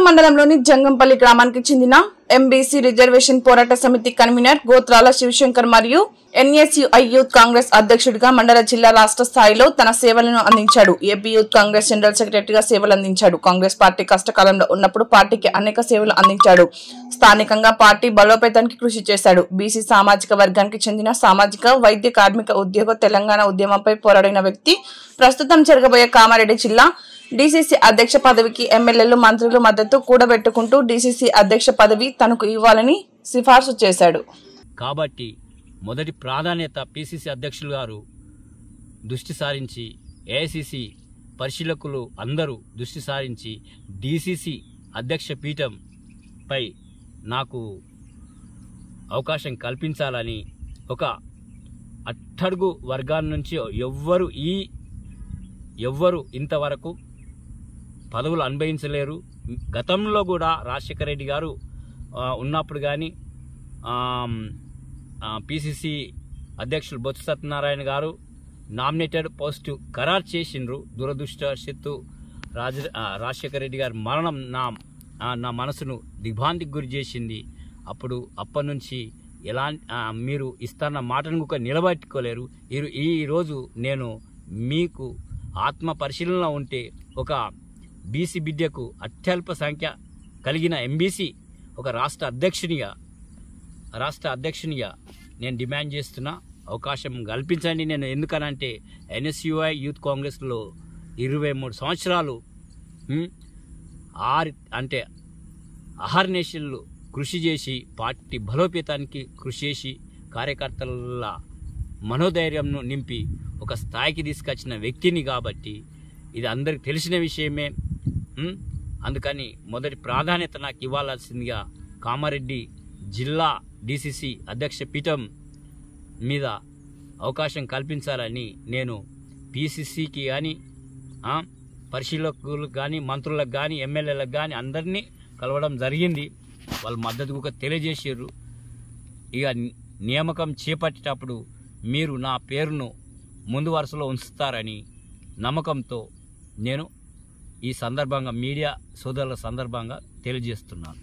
మండలంలోని జంగంపల్లి గ్రామానికి చెందిన ఎంబీసీ రిజర్వేషన్ పోరాట సమితి కన్వీనర్ గోత్రాల శివశంకర్ మరియు ఎన్ఎస్యుఐ యూత్ కాంగ్రెస్ అధ్యక్షుడిగా మండల జిల్లా రాష్ట్ర స్థాయిలో తన సేవలను అందించాడు. ఏపీ యూత్ కాంగ్రెస్ జనరల్ సెక్రటరీగా సేవలు అందించాడు. కాంగ్రెస్ పార్టీ కష్టకాలంలో ఉన్నప్పుడు పార్టీకి అనేక సేవలు అందించాడు. స్థానికంగా పార్టీ బలోపేతానికి కృషి చేశాడు. బీసీ సామాజిక వర్గానికి చెందిన సామాజిక, వైద్య, కార్మిక, ఉద్యోగ తెలంగాణ ఉద్యమంపై పోరాడిన వ్యక్తి. ప్రస్తుతం జరగబోయే కామారెడ్డి జిల్లా డీసీసీ అధ్యక్ష పదవికి ఎమ్మెల్యేలు, మంత్రులు మద్దతు కూడబెట్టుకుంటూ డీసీసీ అధ్యక్ష పదవి తనకు ఇవ్వాలని సిఫార్సు చేశాడు. కాబట్టి మొదటి ప్రాధాన్యత పీసీసీ అధ్యక్షులు గారు దృష్టి సారించి, ఏఐసీసీ పరిశీలకులు అందరూ దృష్టి సారించి డీసీసీ అధ్యక్ష పీఠంపై నాకు అవకాశం కల్పించాలని ఒక అట్టడుగు వర్గాల నుంచి ఎవ్వరు ఇంతవరకు పదవులు అనుభవించలేరు. గతంలో కూడా రాజశేఖర రెడ్డి గారు ఉన్నప్పుడు కానీ పీసీసీ అధ్యక్షులు బొత్స సత్యనారాయణ గారు నామినేటెడ్ పోస్టు ఖరారు చేసిండ్రు. దురదృష్టవశాత్తు రాజశేఖర రెడ్డి గారి మరణం నా మనసును దిగ్భ్రాంతికి గురి చేసింది. అప్పటి నుంచి మీరు ఇస్తున్న మాటను కూడా నిలబెట్టుకోలేరు. ఈరోజు నేను మీకు ఆత్మ పరిశీలనలో ఉంటే ఒక బీసీ బిడ్డకు అత్యల్ప సంఖ్య కలిగిన ఎంబీసీ ఒక రాష్ట్ర అధ్యక్షునిగా నేను డిమాండ్ చేస్తున్నా. అవకాశం కల్పించండి. నేను ఎందుకనంటే ఎన్ఎస్యుఐ యూత్ కాంగ్రెస్లో 23 సంవత్సరాలు అహర్నిశలు కృషి చేసి పార్టీ బలోపేతానికి కృషి చేసి కార్యకర్తల మనోధైర్యంను నింపి ఒక స్థాయికి తీసుకొచ్చిన వ్యక్తిని కాబట్టి ఇది అందరికి తెలిసిన విషయమే. అందుకని మొదటి ప్రాధాన్యత నాకు ఇవ్వాల్సిందిగా కామారెడ్డి జిల్లా డీసీసీ అధ్యక్ష పీఠం మీద అవకాశం కల్పించాలని నేను పీసీసీకి కానీ పరిశీలకులకు కానీ మంత్రులకు కానీ ఎమ్మెల్యేలకు కానీ అందరినీ కలవడం జరిగింది. వాళ్ళు మద్దతు కూడా తెలియజేసారు. ఇక నియామకం చేపట్టేటప్పుడు మీరు నా పేరును ముందు వరుసలో ఉంచుతారని నమ్మకంతో నేను ఈ సందర్భంగా మీడియా సోదరుల సందర్భంగా తెలియజేస్తున్నాను.